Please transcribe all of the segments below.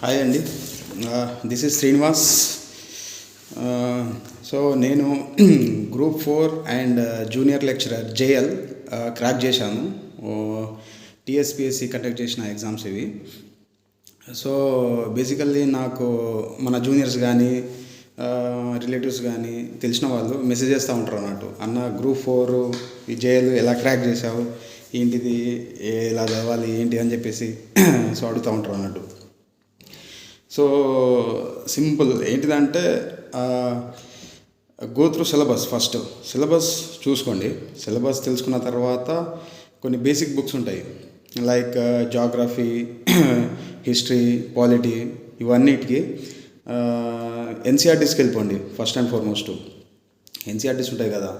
Hi అండి. This is Srinivas. So నేను group 4 and junior lecturer JL crack చేశాను. TSPSC conduct చేసిన ఎగ్జామ్స్ ఇవి. సో బేసికల్లీ నాకు మన జూనియర్స్ కానీ రిలేటివ్స్ కానీ తెలిసిన వాళ్ళు మెసేజ్ చేస్తూ ఉంటారు అన్నట్టు, అన్న గ్రూప్ 4 ఈ జేఎల్ ఎలా క్రాక్ చేసావు, ఏంటిది, ఎలా చదవాలి ఏంటి అని చెప్పేసి సో అడుగుతూ ఉంటారు అన్నట్టు. సో సింపుల్ ఏంటిదంటే go through syllabus. First syllabus చూసుకోండి. సిలబస్ తెలుసుకున్న తర్వాత కొన్ని బేసిక్ బుక్స్ ఉంటాయి, లైక్ జాగ్రఫీ, హిస్టరీ, పాలిటీ, ఇవన్నిటికి ఎన్సీఆర్టీస్కి వెళ్ళిపోండి. ఫస్ట్ అండ్ ఫార్మోస్ట్ ఎన్సీఆర్టీస్ ఉంటాయి కదా.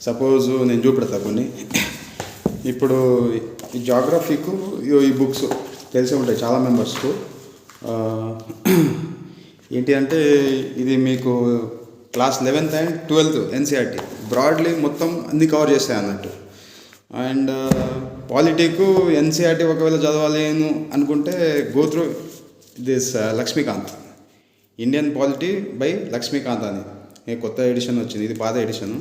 సపోజ్ నేను చూపెడతా కొన్ని. ఇప్పుడు ఈ జాగ్రఫీకు ఈ బుక్స్ తెలిసే ఉంటాయి చాలా మెంబర్స్కు. ఏంటి అంటే ఇది మీకు class 11th and 12th NCERT Bradley మొత్తం అన్ని కవర్ చేస్తాయి అన్నట్టు. అండ్ పాలిటీకు ఎన్సీఆర్టీ ఒకవేళ చదవాలి అనుకుంటే go through this Laxmikanth, Indian polity by Laxmikanth అని కొత్త ఎడిషన్ వచ్చింది, ఇది పాత ఎడిషను.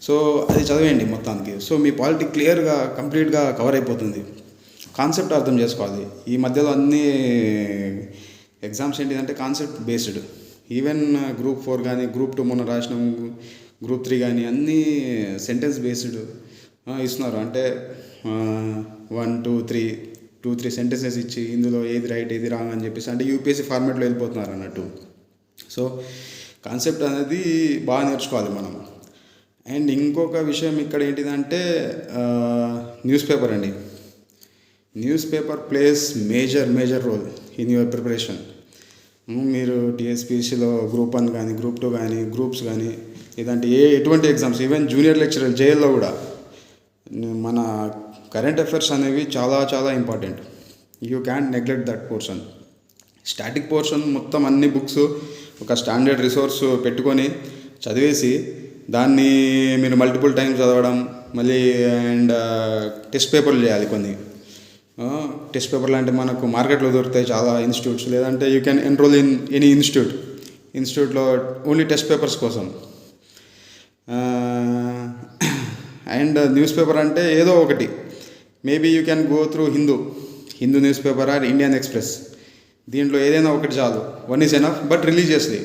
సో అది చదివేయండి మొత్తానికి. సో మీ పాలిటీ క్లియర్గా కంప్లీట్గా కవర్ అయిపోతుంది. కాన్సెప్ట్ అర్థం చేసుకోవాలి. ఈ మధ్యలో అన్ని ఎగ్జామ్స్ ఏంటిదంటే కాన్సెప్ట్ బేస్డ్. ఈవెన్ గ్రూప్ 4 కానీ గ్రూప్ 2 మొన్న రాసినాం, గ్రూప్ 3 కానీ అన్నీ సెంటెన్స్ బేస్డ్ ఇస్తున్నారు. అంటే 1 2 3 సెంటెన్సెస్ ఇచ్చి ఇందులో ఏది రైట్ ఏది రాంగ్ అని చెప్పేసి అంటే యూపీఎస్సీ ఫార్మాట్లో వెళ్ళిపోతున్నారు అన్నట్టు. సో కాన్సెప్ట్ అనేది బాగా నేర్చుకోవాలి మనం. అండ్ ఇంకొక విషయం ఇక్కడ ఏంటిదంటే న్యూస్ పేపర్ అండి. Newspaper plays major role in your preparation. మీరు టీఎస్పీసీలో గ్రూప్ 1 కానీ గ్రూప్ 2 కానీ గ్రూప్స్ కానీ లేదంటే ఎటువంటి ఎగ్జామ్స్, ఈవెన్ జూనియర్ లెక్చరర్ జేఎల్లో కూడా మన కరెంట్ అఫైర్స్ అనేవి చాలా important. You can neglect that portion. Static portion మొత్తం అన్ని బుక్స్ ఒక స్టాండర్డ్ రిసోర్స్ పెట్టుకొని చదివేసి దాన్ని మీరు మల్టిపుల్ టైమ్స్ చదవడం, మళ్ళీ అండ్ టెస్ట్ పేపర్లు చేయాలి. కొన్ని టెస్ట్ పేపర్లు అంటే మనకు మార్కెట్లో దొరుకుతాయి చాలా ఇన్స్టిట్యూట్స్, లేదంటే you can enroll in any ఇన్స్టిట్యూట్లో ఓన్లీ టెస్ట్ పేపర్స్ కోసం. అండ్ న్యూస్ పేపర్ అంటే ఏదో ఒకటి, maybe you can go through Hindu news paper or Indian express. దీంట్లో ఏదైనా ఒకటి చాలు, one is enough. But religiously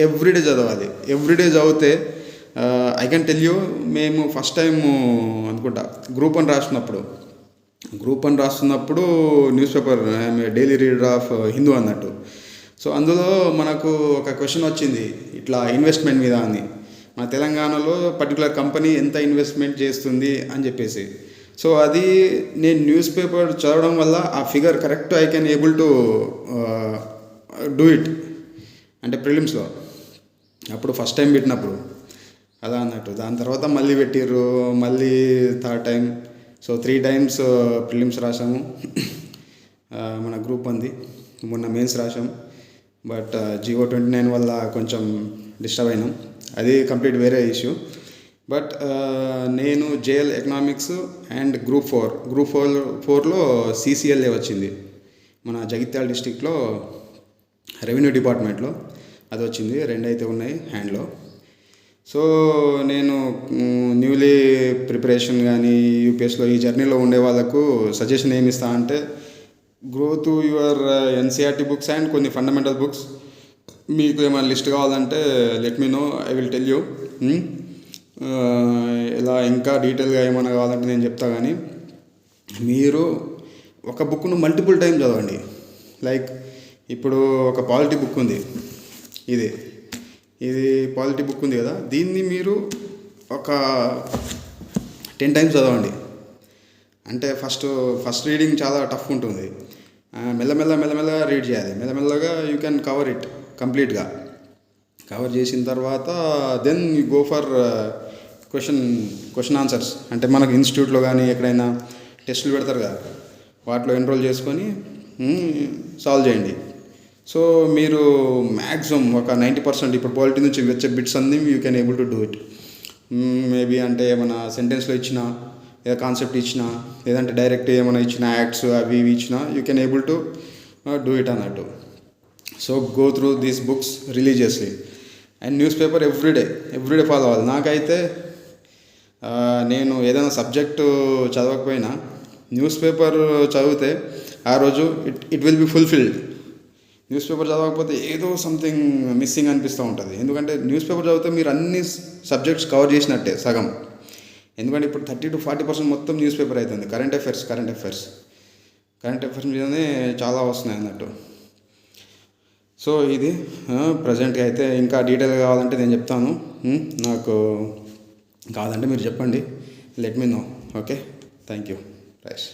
everyday చదవాలి. ఎవ్రీడే చదివితే ఐ కెన్ టెల్ యూ, మేము ఫస్ట్ టైం అనుకుంటా గ్రూప్ 1 రాస్తున్నప్పుడు news paper daily reader of Hindu అన్నట్టు. సో అందులో మనకు ఒక క్వశ్చన్ వచ్చింది ఇట్లా ఇన్వెస్ట్మెంట్ మీద అని. మన తెలంగాణలో పర్టికులర్ కంపెనీ ఎంత ఇన్వెస్ట్మెంట్ చేస్తుంది అని చెప్పేసి. సో అది నేను న్యూస్ పేపర్ చదవడం వల్ల ఆ figure correct I can able to do it. అంటే ప్రిలిమ్స్లో అప్పుడు ఫస్ట్ టైం పెట్టినప్పుడు అలా అన్నట్టు. దాని తర్వాత మళ్ళీ పెట్టిర్రు, మళ్ళీ third time. So 3 times prelims రాసాము. మన గ్రూప్ 1 మొన్న మెయిన్స్ రాసాం. బట్ GO 29 వల్ల కొంచెం డిస్టర్బ్ అయినాం, అది కంప్లీట్ వేరే ఇష్యూ. బట్ నేను జేఎల్ ఎకనామిక్స్ అండ్ గ్రూప్ 4లో CCLA వచ్చింది మన జగిత్యాల డిస్టిక్లో రెవెన్యూ డిపార్ట్మెంట్లో, అది వచ్చింది. 2 అయితే ఉన్నాయి హ్యాండ్లో. సో నేను న్యూలీ ప్రిపరేషన్ కానీ యూపీఎస్లో ఈ జర్నీలో ఉండే వాళ్ళకు సజెషన్ ఏమి ఇస్తా అంటే, grow through your NCERT books and కొన్ని ఫండమెంటల్ బుక్స్. మీకు ఏమైనా లిస్ట్ కావాలంటే let me know, I will tell you. ఇలా ఇంకా డీటెయిల్గా ఏమైనా కావాలంటే నేను చెప్తా. కానీ మీరు ఒక బుక్ను మల్టిపుల్ టైం చదవండి. లైక్ ఇప్పుడు ఒక పాలిటీ బుక్ ఉంది, ఇది పాలిటీ బుక్ ఉంది కదా, దీన్ని మీరు ఒక 10 times చదవండి. అంటే ఫస్ట్ రీడింగ్ చాలా టఫ్ ఉంటుంది. మెల్లమెల్లగా రీడ్ చేయాలి. మెల్లమెల్లగా యూ క్యాన్ కవర్ ఇట్ కంప్లీట్గా. కవర్ చేసిన తర్వాత then you go for question answers. అంటే మనకు ఇన్స్టిట్యూట్లో కానీ ఎక్కడైనా టెస్టులు పెడతారు కదా, వాటిలో ఎన్రోల్ చేసుకొని సాల్వ్ చేయండి. సో మీరు మ్యాక్సిమం ఒక 90% ఇప్పుడు పాలిటీ నుంచి వచ్చే బిట్స్ అన్నీ you can able to do it. Maybe అంటే ఏమైనా సెంటెన్స్లో ఇచ్చినా, లేదా కాన్సెప్ట్ ఇచ్చినా, లేదంటే డైరెక్ట్ ఏమైనా ఇచ్చిన యాక్ట్స్ అవి ఇవి ఇచ్చినా you can able to do it అన్నట్టు. So go through these books religiously. And news paper everyday follow అవ్వాలి. నాకైతే నేను ఏదైనా సబ్జెక్టు చదవకపోయినా న్యూస్ పేపర్ చదివితే ఆ రోజు it will be fulfilled. News paper చదవకపోతే ఏదో సంథింగ్ మిస్సింగ్ అనిపిస్తూ ఉంటుంది. ఎందుకంటే న్యూస్ పేపర్ చదివితే మీరు అన్ని సబ్జెక్ట్స్ కవర్ చేసినట్టే సగం. ఎందుకంటే ఇప్పుడు 30-40% మొత్తం న్యూస్ పేపర్ అవుతుంది. కరెంట్ అఫైర్స్ మీదనే చాలా వస్తున్నాయి అన్నట్టు. సో ఇది ప్రజెంట్గా అయితే ఇంకా డీటెయిల్గా కావాలంటే నేను చెప్తాను. నాకు కావాలంటే మీరు చెప్పండి. Let me know. Okay, thank you. Right.